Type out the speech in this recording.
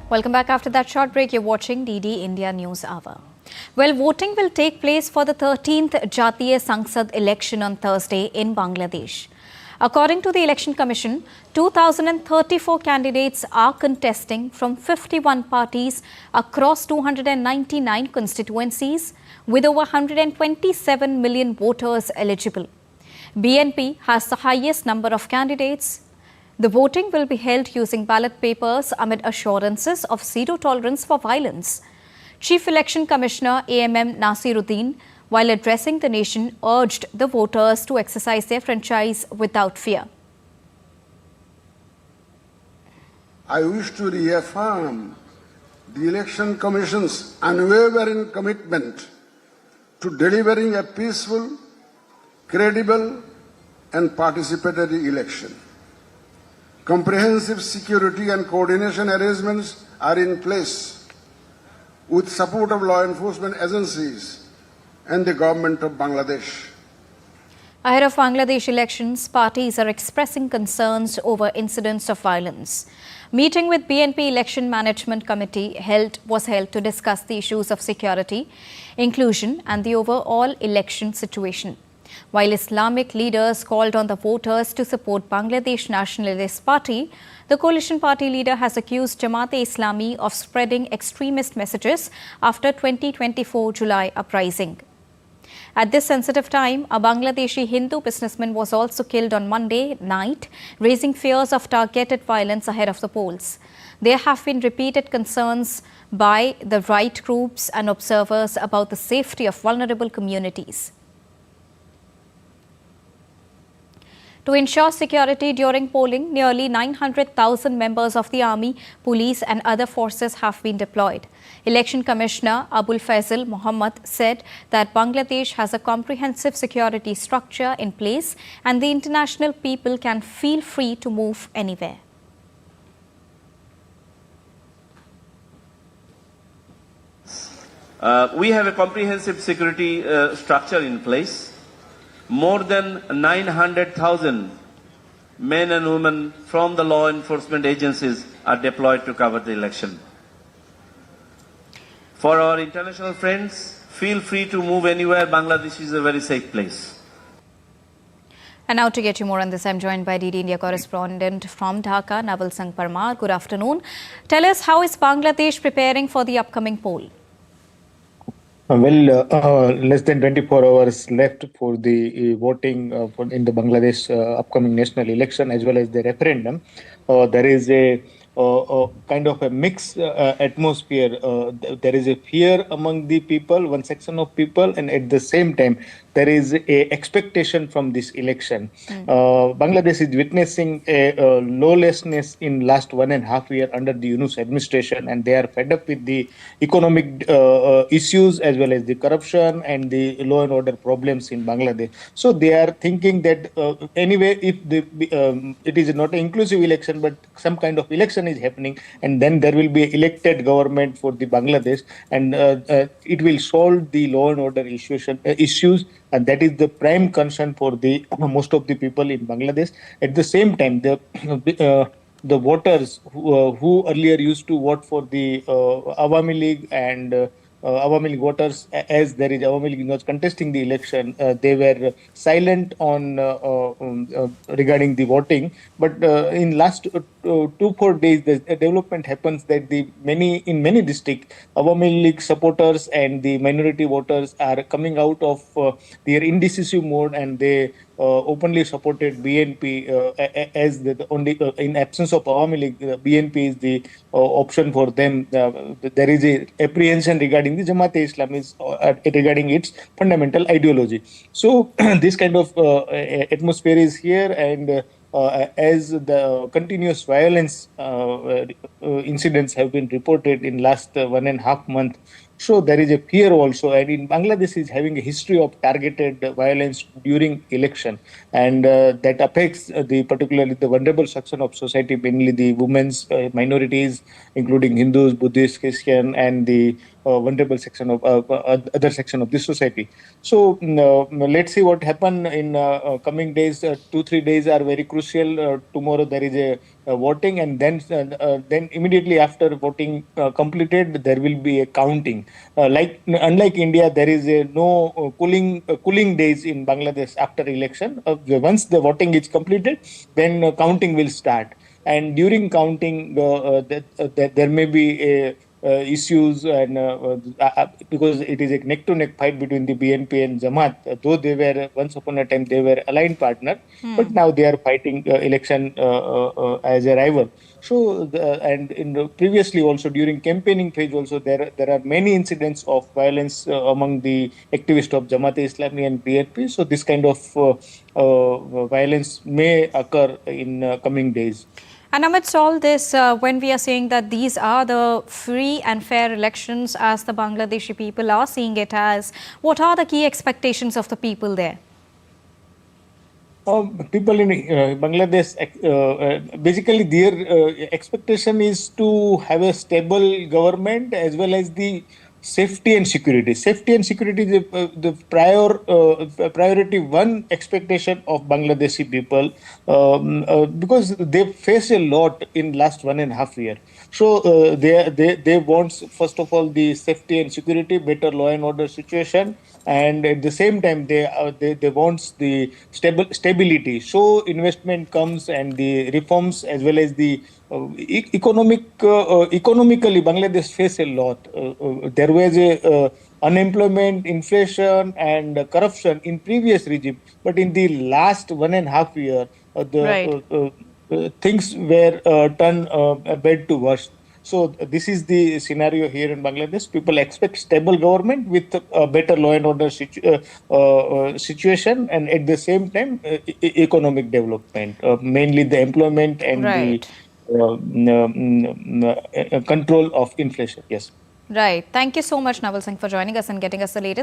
Welcome back. After that short break, you're watching DD India News Hour. Well, voting will take place for the 13th Jatiya Sangsad election on Thursday in Bangladesh. According to the Election Commission, 2,034 candidates are contesting from 51 parties across 299 constituencies with over 127 million voters eligible. BNP has the highest number of candidates. The voting will be held using ballot papers amid assurances of zero tolerance for violence. Chief Election Commissioner AMM Nasiruddin, while addressing the nation, urged the voters to exercise their franchise without fear. I wish to reaffirm the Election Commission's unwavering commitment to delivering a peaceful, credible and participatory election. Comprehensive security and coordination arrangements are in place with support of law enforcement agencies and the government of Bangladesh. Ahead of Bangladesh elections, parties are expressing concerns over incidents of violence. Meeting with BNP Election Management Committee was held to discuss the issues of security, inclusion and the overall election situation. While Islamic leaders called on the voters to support Bangladesh Nationalist Party, the coalition party leader has accused Jamaat-e-Islami of spreading extremist messages after 2024 July uprising. At this sensitive time, a Bangladeshi Hindu businessman was also killed on Monday night, raising fears of targeted violence ahead of the polls. There have been repeated concerns by the right groups and observers about the safety of vulnerable communities. To ensure security during polling, nearly 900,000 members of the army, police and other forces have been deployed. Election Commissioner Abul Faisal Mohammad said that Bangladesh has a comprehensive security structure in place and the international people can feel free to move anywhere. We have a comprehensive security structure in place. More than 900,000 men and women from the law enforcement agencies are deployed to cover the election. For our international friends, feel free to move anywhere. Bangladesh is a very safe place. And now to get you more on this, I'm joined by DD India correspondent from Dhaka, Naval Sangh Parmar. Good afternoon. Tell us, how is Bangladesh preparing for the upcoming poll? Less than 24 hours left for the voting in the Bangladesh upcoming national election as well as the referendum. There is a kind of a mixed atmosphere. There is a fear among the people, one section of people, and at the same time, there is a expectation from this election. Bangladesh is witnessing a lawlessness in last 1.5 years under the Yunus administration, and they are fed up with the economic issues as well as the corruption and the law and order problems in Bangladesh. So they are thinking that anyway, if it is not an inclusive election, but some kind of election is happening, and then there will be elected government for the Bangladesh, and it will solve the law and order issues. And that is the prime concern for the most of the people in Bangladesh. At the same time, the voters who earlier used to vote for the Awami League and Awami League voters, as there is Awami League was contesting the election, they were silent on regarding the voting. But in last 2-4 days, the development happens that in many districts, Awami League supporters and the minority voters are coming out of their indecisive mode, and they openly supported BNP as the only, in absence of Awami League, BNP is the option for them. There is a apprehension regarding the Jamaat-e-Islami regarding its fundamental ideology. So this kind of atmosphere is here, and as the continuous violence incidents have been reported in last 1.5 months, so there is a fear also, and in Bangladesh is having a history of targeted violence during election, and that affects particularly the vulnerable section of society, mainly the women's minorities, including Hindus, Buddhists, Christian, and the vulnerable section of other section of this society. So let's see what happen in coming days. 2-3 days are very crucial. Tomorrow there is a voting, and then immediately after voting completed, there will be a counting. Unlike India, there is a no cooling days in Bangladesh after election. Once the voting is completed, then counting will start. And during counting, there may be issues, and because it is a neck-to-neck fight between the BNP and Jamaat, though they were once upon a time they were aligned partner, but now they are fighting election as a rival. So, previously also during campaigning phase also there are many incidents of violence among the activists of Jamaat-e-Islami and BNP. So this kind of violence may occur in coming days. And amidst all this, when we are saying that these are the free and fair elections as the Bangladeshi people are seeing it as, what are the key expectations of the people there? People in Bangladesh, basically their expectation is to have a stable government as well as the safety and security. Safety and security is the priority one expectation of Bangladeshi people, because they face a lot in last 1.5 years. So they want, first of all, the safety and security, better law and order situation, and at the same time they want the stability. So investment comes, and the reforms as well as the economically Bangladesh face a lot. There was a unemployment, inflation, and corruption in previous regime, but in the last 1.5 year, things were turned bad to worse. So this is the scenario here in Bangladesh. People expect stable government with a better law and order situation, and at the same time economic development, mainly the employment and the control of inflation. Yes. Right. Thank you so much, Naval Singh, for joining us and getting us the latest.